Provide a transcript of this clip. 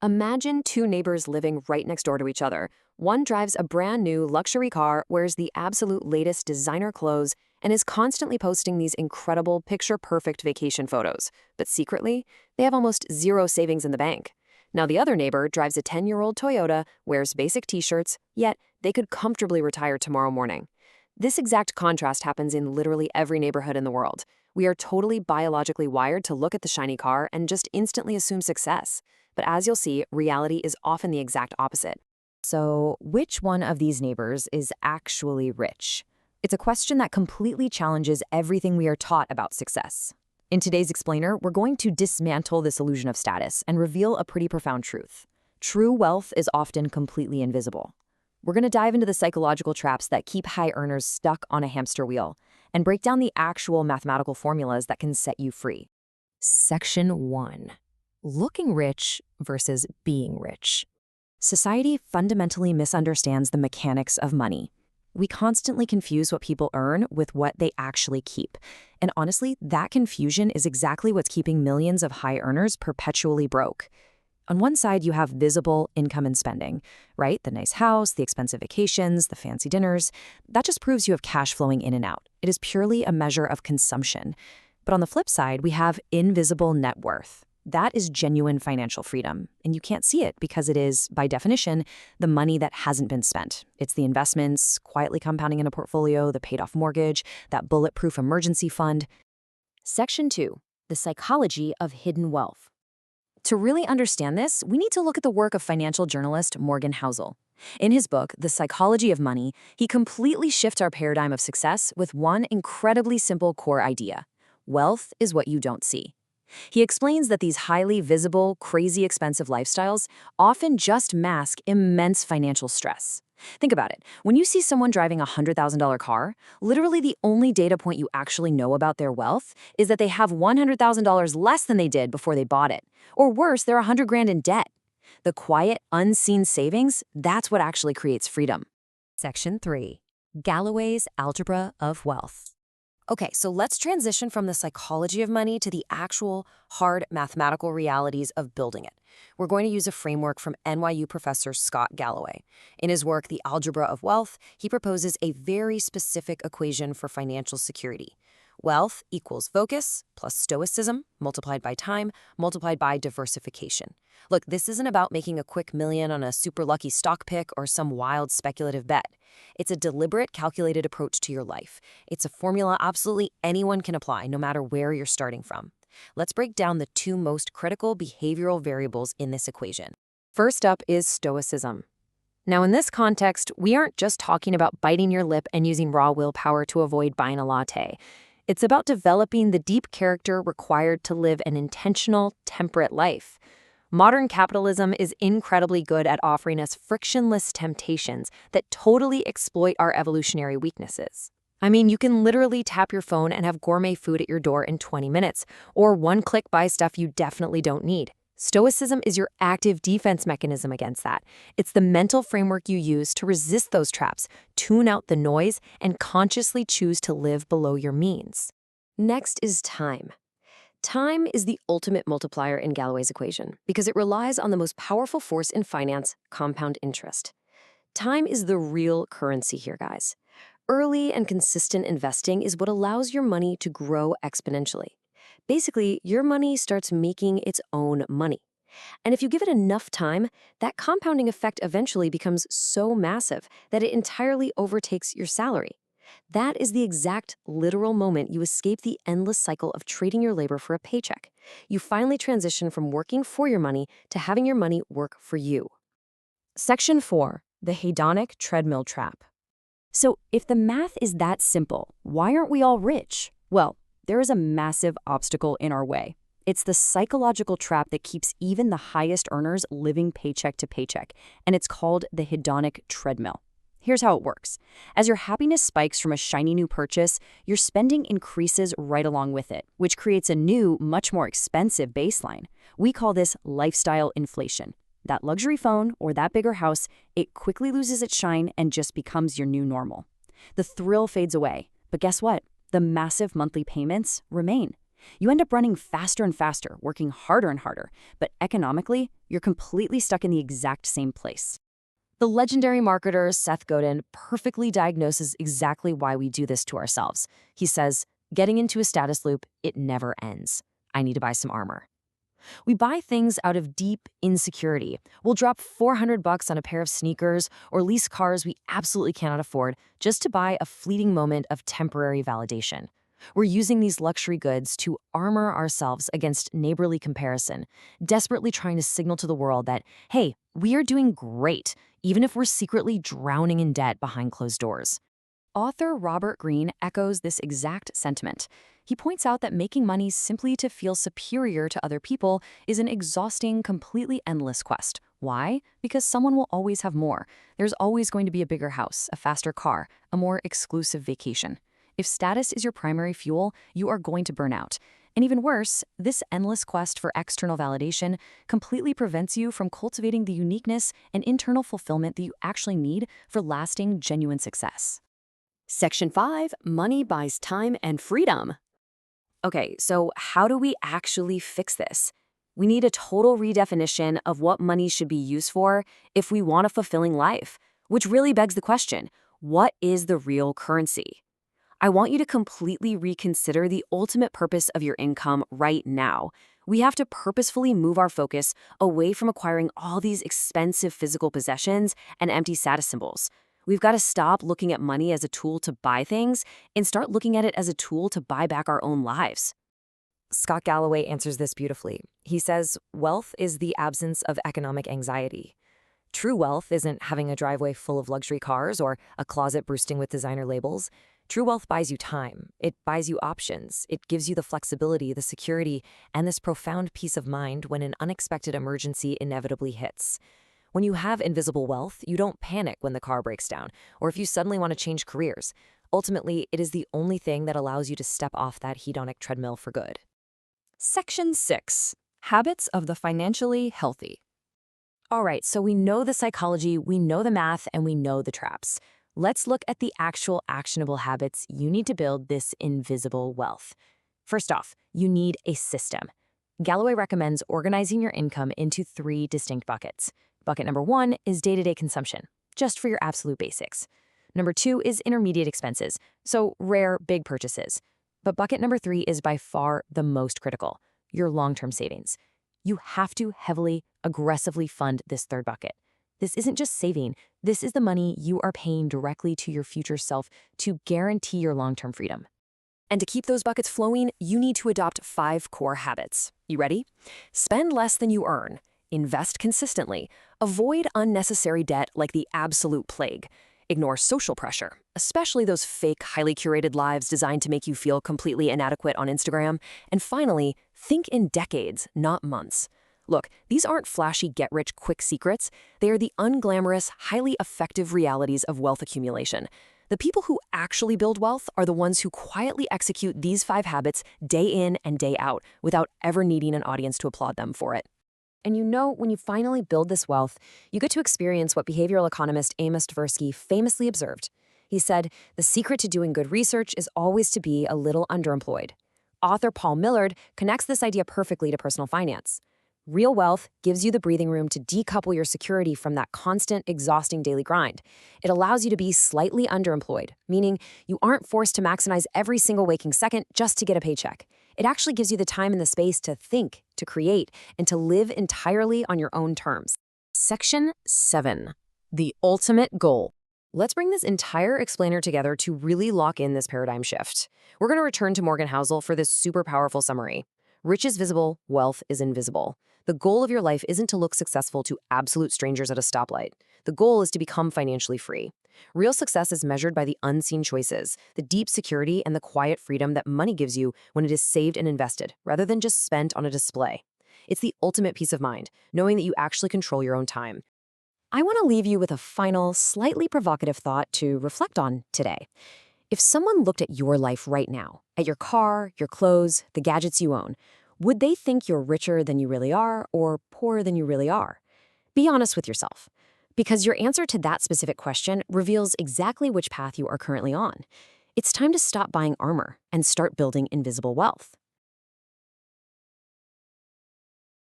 Imagine two neighbors living right next door to each other. One drives a brand new luxury car, wears the absolute latest designer clothes, and is constantly posting these incredible picture-perfect vacation photos. But secretly, they have almost zero savings in the bank. Now the other neighbor drives a 10-year-old Toyota, wears basic t-shirts, yet they could comfortably retire tomorrow morning. This exact contrast happens in literally every neighborhood in the world. We are totally biologically wired to look at the shiny car and just instantly assume success. But as you'll see, reality is often the exact opposite. So, which one of these neighbors is actually rich? It's a question that completely challenges everything we are taught about success. In today's explainer, we're going to dismantle this illusion of status and reveal a pretty profound truth. True wealth is often completely invisible. We're going to dive into the psychological traps that keep high earners stuck on a hamster wheel and break down the actual mathematical formulas that can set you free. Section 1. Looking rich versus being rich. Society fundamentally misunderstands the mechanics of money. We constantly confuse what people earn with what they actually keep. And honestly, that confusion is exactly what's keeping millions of high earners perpetually broke. On one side, you have visible income and spending, right? The nice house, the expensive vacations, the fancy dinners. That just proves you have cash flowing in and out. It is purely a measure of consumption. But on the flip side, we have invisible net worth. That is genuine financial freedom, and you can't see it because it is, by definition, the money that hasn't been spent. It's the investments, quietly compounding in a portfolio, the paid-off mortgage, that bulletproof emergency fund. Section 2. The psychology of hidden wealth. To really understand this, we need to look at the work of financial journalist Morgan Housel. In his book, The Psychology of Money, he completely shifts our paradigm of success with one incredibly simple core idea: wealth is what you don't see. He explains that these highly visible, crazy expensive lifestyles often just mask immense financial stress. Think about it. When you see someone driving a $100,000 car, literally the only data point you actually know about their wealth is that they have $100,000 less than they did before they bought it. Or worse, they're $100,000 in debt. The quiet, unseen savings, that's what actually creates freedom. Section 3. Galloway's Algebra of Wealth. Okay, so let's transition from the psychology of money to the actual hard mathematical realities of building it. We're going to use a framework from NYU professor Scott Galloway. In his work, The Algebra of Wealth, he proposes a very specific equation for financial security. Wealth equals focus plus stoicism multiplied by time multiplied by diversification. Look, this isn't about making a quick million on a super lucky stock pick or some wild speculative bet. It's a deliberate, calculated approach to your life. It's a formula absolutely anyone can apply, no matter where you're starting from. Let's break down the two most critical behavioral variables in this equation. First up is stoicism. Now, in this context, we aren't just talking about biting your lip and using raw willpower to avoid buying a latte. It's about developing the deep character required to live an intentional, temperate life. Modern capitalism is incredibly good at offering us frictionless temptations that totally exploit our evolutionary weaknesses. I mean, you can literally tap your phone and have gourmet food at your door in 20 minutes, or one-click buy stuff you definitely don't need. Stoicism is your active defense mechanism against that. It's the mental framework you use to resist those traps, tune out the noise, and consciously choose to live below your means. Next is time. Time is the ultimate multiplier in Galloway's equation because it relies on the most powerful force in finance, compound interest. Time is the real currency here, guys. Early and consistent investing is what allows your money to grow exponentially. Basically, your money starts making its own money. And if you give it enough time, that compounding effect eventually becomes so massive that it entirely overtakes your salary. That is the exact literal moment you escape the endless cycle of trading your labor for a paycheck. You finally transition from working for your money to having your money work for you. Section 4. The hedonic treadmill trap. So, if the math is that simple, why aren't we all rich? Well, there is a massive obstacle in our way. It's the psychological trap that keeps even the highest earners living paycheck to paycheck, and it's called the hedonic treadmill. Here's how it works. As your happiness spikes from a shiny new purchase, your spending increases right along with it, which creates a new, much more expensive baseline. We call this lifestyle inflation. That luxury phone or that bigger house, it quickly loses its shine and just becomes your new normal. The thrill fades away, but guess what? The massive monthly payments remain. You end up running faster and faster, working harder and harder, but economically, you're completely stuck in the exact same place. The legendary marketer Seth Godin perfectly diagnoses exactly why we do this to ourselves. He says, getting into a status loop, it never ends. I need to buy some armor. We buy things out of deep insecurity. We'll drop $400 on a pair of sneakers or lease cars we absolutely cannot afford just to buy a fleeting moment of temporary validation. We're using these luxury goods to armor ourselves against neighborly comparison, desperately trying to signal to the world that, hey, we are doing great, even if we're secretly drowning in debt behind closed doors. Author Robert Greene echoes this exact sentiment. He points out that making money simply to feel superior to other people is an exhausting, completely endless quest. Why? Because someone will always have more. There's always going to be a bigger house, a faster car, a more exclusive vacation. If status is your primary fuel, you are going to burn out. And even worse, this endless quest for external validation completely prevents you from cultivating the uniqueness and internal fulfillment that you actually need for lasting, genuine success. Section 5, money buys time and freedom. Okay, so how do we actually fix this? We need a total redefinition of what money should be used for if we want a fulfilling life, which really begs the question, what is the real currency? I want you to completely reconsider the ultimate purpose of your income right now. We have to purposefully move our focus away from acquiring all these expensive physical possessions and empty status symbols. We've got to stop looking at money as a tool to buy things and start looking at it as a tool to buy back our own lives. Scott Galloway answers this beautifully. He says, wealth is the absence of economic anxiety. True wealth isn't having a driveway full of luxury cars or a closet bursting with designer labels. True wealth buys you time. It buys you options. It gives you the flexibility, the security, and this profound peace of mind when an unexpected emergency inevitably hits. When you have invisible wealth, you don't panic when the car breaks down, or if you suddenly want to change careers. Ultimately, it is the only thing that allows you to step off that hedonic treadmill for good. Section 6. Habits of the financially healthy. All right, so we know the psychology, we know the math, and we know the traps. Let's look at the actual actionable habits you need to build this invisible wealth. First off, you need a system. Galloway recommends organizing your income into 3 distinct buckets. Bucket number 1 is day-to-day consumption, just for your absolute basics. Number 2 is intermediate expenses, so rare, big purchases. But bucket number 3 is by far the most critical, your long-term savings. You have to heavily, aggressively fund this third bucket. This isn't just saving, this is the money you are paying directly to your future self to guarantee your long-term freedom. And to keep those buckets flowing, you need to adopt 5 core habits. You ready? Spend less than you earn. Invest consistently. Avoid unnecessary debt like the absolute plague. Ignore social pressure, especially those fake, highly curated lives designed to make you feel completely inadequate on Instagram. And finally, think in decades, not months. Look, these aren't flashy get-rich-quick secrets. They are the unglamorous, highly effective realities of wealth accumulation. The people who actually build wealth are the ones who quietly execute these 5 habits day in and day out without ever needing an audience to applaud them for it. And you know, when you finally build this wealth, you get to experience what behavioral economist Amos Tversky famously observed. He said, the secret to doing good research is always to be a little underemployed. Author Paul Millard connects this idea perfectly to personal finance. Real wealth gives you the breathing room to decouple your security from that constant, exhausting daily grind. It allows you to be slightly underemployed, meaning you aren't forced to maximize every single waking second just to get a paycheck. It actually gives you the time and the space to think, to create, and to live entirely on your own terms. Section 7. The ultimate goal. Let's bring this entire explainer together to really lock in this paradigm shift. We're going to return to Morgan Housel for this super powerful summary. Rich is visible, wealth is invisible. The goal of your life isn't to look successful to absolute strangers at a stoplight. The goal is to become financially free. Real success is measured by the unseen choices, the deep security and the quiet freedom that money gives you when it is saved and invested, rather than just spent on a display. It's the ultimate peace of mind, knowing that you actually control your own time. I want to leave you with a final, slightly provocative thought to reflect on today. If someone looked at your life right now, at your car, your clothes, the gadgets you own, would they think you're richer than you really are or poorer than you really are? Be honest with yourself, because your answer to that specific question reveals exactly which path you are currently on. It's time to stop buying armor and start building invisible wealth.